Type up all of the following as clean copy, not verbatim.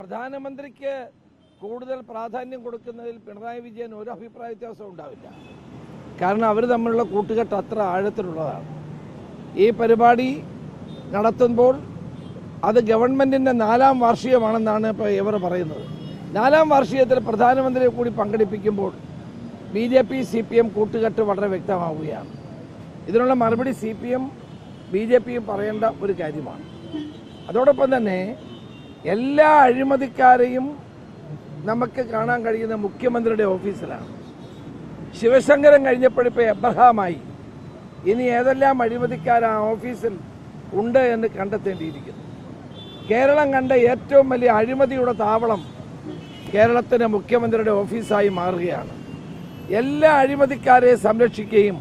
പ്രധാനമന്ത്രിക്ക് കൂടുതൽ പ്രാധാന്യം കൊടുക്കുന്നതിൽ പിണറായി വിജയൻ ഒരു അഭിപ്രായ വ്യത്യാസവും ഉണ്ടാവില്ല. കാരണം അവർ തമ്മിലുള്ള കൂട്ടുകെട്ട് അത്ര ആഴത്തിലുള്ളതാണ്. ഈ പരിപാടി നടത്തുമ്പോൾ അത് ഗവൺമെൻറ്റിൻ്റെ 4ാം വാർഷികമാണെന്നാണ് ഇപ്പോൾ ഇവർ പറയുന്നത്. 4ാം വാർഷികത്തിൽ പ്രധാനമന്ത്രിയെ കൂടി പങ്കെടുപ്പിക്കുമ്പോൾ BJP CPM കൂട്ടുകെട്ട് വളരെ വ്യക്തമാവുകയാണ്. ഇതിനുള്ള മറുപടി CPM BJPയും പറയേണ്ട ഒരു കാര്യമാണ്. അതോടൊപ്പം തന്നെ എല്ലാ അഴിമതിക്കാരെയും നമുക്ക് കാണാൻ കഴിയുന്ന മുഖ്യമന്ത്രിയുടെ ഓഫീസിലാണ്. ശിവശങ്കരൻ കഴിഞ്ഞപ്പോഴിപ്പോൾ എബ്രഹാമായി. ഇനി ഏതെല്ലാം അഴിമതിക്കാർ ആ ഓഫീസിൽ ഉണ്ട് എന്ന് കണ്ടെത്തേണ്ടിയിരിക്കുന്നു. കേരളം കണ്ട ഏറ്റവും വലിയ അഴിമതിയുടെ താവളം കേരളത്തിൻ്റെ മുഖ്യമന്ത്രിയുടെ ഓഫീസായി മാറുകയാണ്. എല്ലാ അഴിമതിക്കാരെയും സംരക്ഷിക്കുകയും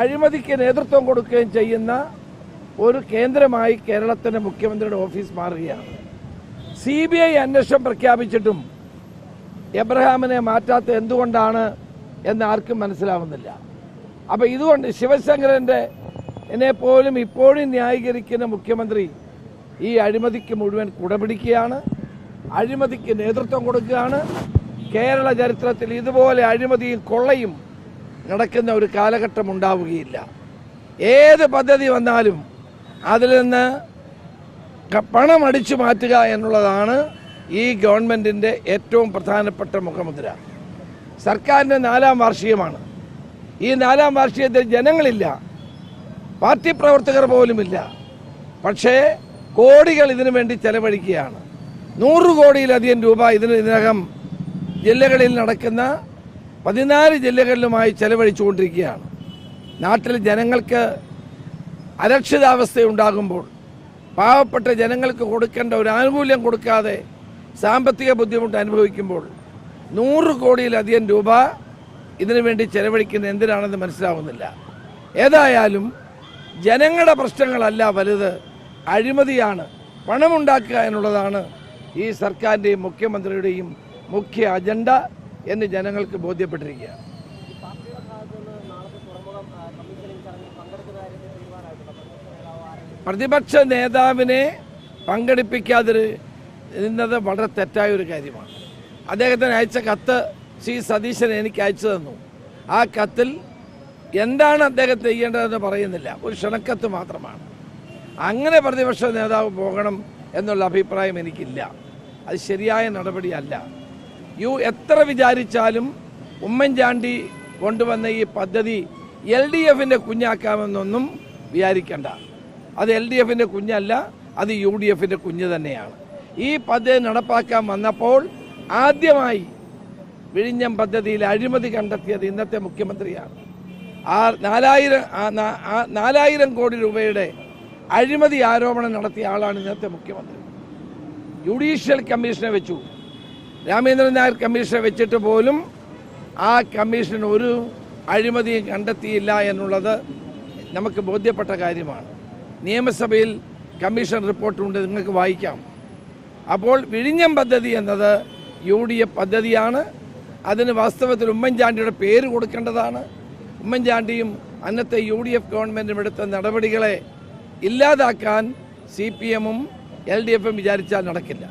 അഴിമതിക്ക് നേതൃത്വം കൊടുക്കുകയും ചെയ്യുന്ന ഒരു കേന്ദ്രമായി കേരളത്തിൻ്റെ മുഖ്യമന്ത്രിയുടെ ഓഫീസ് മാറുകയാണ്. CBI അന്വേഷണം പ്രഖ്യാപിച്ചിട്ടും എബ്രഹാമിനെ മാറ്റാത്ത എന്തുകൊണ്ടാണ് എന്ന് ആർക്കും മനസ്സിലാവുന്നില്ല. അപ്പോൾ ഇതുകൊണ്ട് ശിവശങ്കരൻ്റെ എന്നെ പോലും ഇപ്പോഴും ന്യായീകരിക്കുന്ന മുഖ്യമന്ത്രി ഈ അഴിമതിക്ക് മുഴുവൻ കുടപിടിക്കുകയാണ്, അഴിമതിക്ക് നേതൃത്വം കൊടുക്കുകയാണ്. കേരള ചരിത്രത്തിൽ ഇതുപോലെ അഴിമതിയും കൊള്ളയും നടക്കുന്ന ഒരു കാലഘട്ടം ഉണ്ടാവുകയില്ല. ഏത് പദ്ധതി വന്നാലും അതിൽ നിന്ന് പണം അടിച്ചു മാറ്റുക എന്നുള്ളതാണ് ഈ ഗവൺമെൻറ്റിൻ്റെ ഏറ്റവും പ്രധാനപ്പെട്ട മുഖമുദ്ര. സർക്കാരിൻ്റെ 4ാം വാർഷികമാണ്. ഈ 4ാം വാർഷികത്തിൽ ജനങ്ങളില്ല, പാർട്ടി പ്രവർത്തകർ പോലുമില്ല. പക്ഷേ കോടികൾ ഇതിനു വേണ്ടി ചെലവഴിക്കുകയാണ്. 100 കോടിയിലധികം രൂപ ഇതിനകം ജില്ലകളിൽ നടക്കുന്ന 14 ജില്ലകളിലുമായി ചെലവഴിച്ചുകൊണ്ടിരിക്കുകയാണ്. നാട്ടിൽ ജനങ്ങൾക്ക് അരക്ഷിതാവസ്ഥയുണ്ടാകുമ്പോൾ, പാവപ്പെട്ട ജനങ്ങൾക്ക് കൊടുക്കേണ്ട ഒരു ആനുകൂല്യം കൊടുക്കാതെ സാമ്പത്തിക ബുദ്ധിമുട്ട് അനുഭവിക്കുമ്പോൾ 100 കോടിയിലധികം രൂപ ഇതിനു വേണ്ടി ചെലവഴിക്കുന്നത് എന്തിനാണെന്ന് മനസ്സിലാവുന്നില്ല. ഏതായാലും ജനങ്ങളുടെ പ്രശ്നങ്ങളല്ല വലുത്, അഴിമതിയാണ്, പണമുണ്ടാക്കുക എന്നുള്ളതാണ് ഈ സർക്കാരിൻ്റെയും മുഖ്യമന്ത്രിയുടെയും മുഖ്യ അജണ്ട എന്ന് ജനങ്ങൾക്ക് ബോധ്യപ്പെട്ടിരിക്കുകയാണ്. പ്രതിപക്ഷ നേതാവിനെ പങ്കെടുപ്പിക്കാതിരുന്നത് വളരെ തെറ്റായ ഒരു കാര്യമാണ്. അദ്ദേഹത്തിന് അയച്ച കത്ത് സതീശൻ എനിക്ക് അയച്ചു തന്നു. ആ കത്തിൽ എന്താണ് അദ്ദേഹം ചെയ്യേണ്ടതെന്ന് പറയുന്നില്ല, ഒരു ക്ഷണക്കത്ത് മാത്രമാണ്. അങ്ങനെ പ്രതിപക്ഷ നേതാവ് പോകണം എന്നുള്ള അഭിപ്രായം എനിക്കില്ല. അത് ശരിയായ നടപടിയല്ല. എത്ര വിചാരിച്ചാലും ഉമ്മൻചാണ്ടി കൊണ്ടുവന്ന ഈ പദ്ധതി LDFിൻ്റെ കുഞ്ഞാക്കാമെന്നൊന്നും വിചാരിക്കേണ്ട. അത് LDFിൻ്റെ കുഞ്ഞല്ല, അത് UDFിൻ്റെ കുഞ്ഞ് തന്നെയാണ്. ഈ പദ്ധതി നടപ്പാക്കാൻ വന്നപ്പോൾ ആദ്യമായി വിഴിഞ്ഞം പദ്ധതിയിൽ അഴിമതി കണ്ടെത്തിയത് ഇന്നത്തെ മുഖ്യമന്ത്രിയാണ്. 4000 കോടി രൂപയുടെ അഴിമതി ആരോപണം നടത്തിയ ആളാണ് ഇന്നത്തെ മുഖ്യമന്ത്രി. ജുഡീഷ്യൽ കമ്മീഷനെ വെച്ചു, രാമേന്ദ്രൻ നായർ കമ്മീഷനെ വെച്ചിട്ട് പോലും ആ കമ്മീഷൻ ഒരു അഴിമതിയും കണ്ടെത്തിയില്ല എന്നുള്ളത് നമുക്ക് ബോധ്യപ്പെട്ട കാര്യമാണ്. നിയമസഭയിൽ കമ്മീഷൻ റിപ്പോർട്ടുണ്ട്, നിങ്ങൾക്ക് വായിക്കാം. അപ്പോൾ വിഴിഞ്ഞം പദ്ധതി എന്നത് UDF പദ്ധതിയാണ്. അതിന് വാസ്തവത്തിൽ ഉമ്മൻചാണ്ടിയുടെ പേര് കൊടുക്കേണ്ടതാണ്. ഉമ്മൻചാണ്ടിയും അന്നത്തെ UDF ഗവൺമെൻറ്റും എടുത്ത നടപടികളെ ഇല്ലാതാക്കാൻ CPMഉം LDFും വിചാരിച്ചാൽ നടക്കില്ല.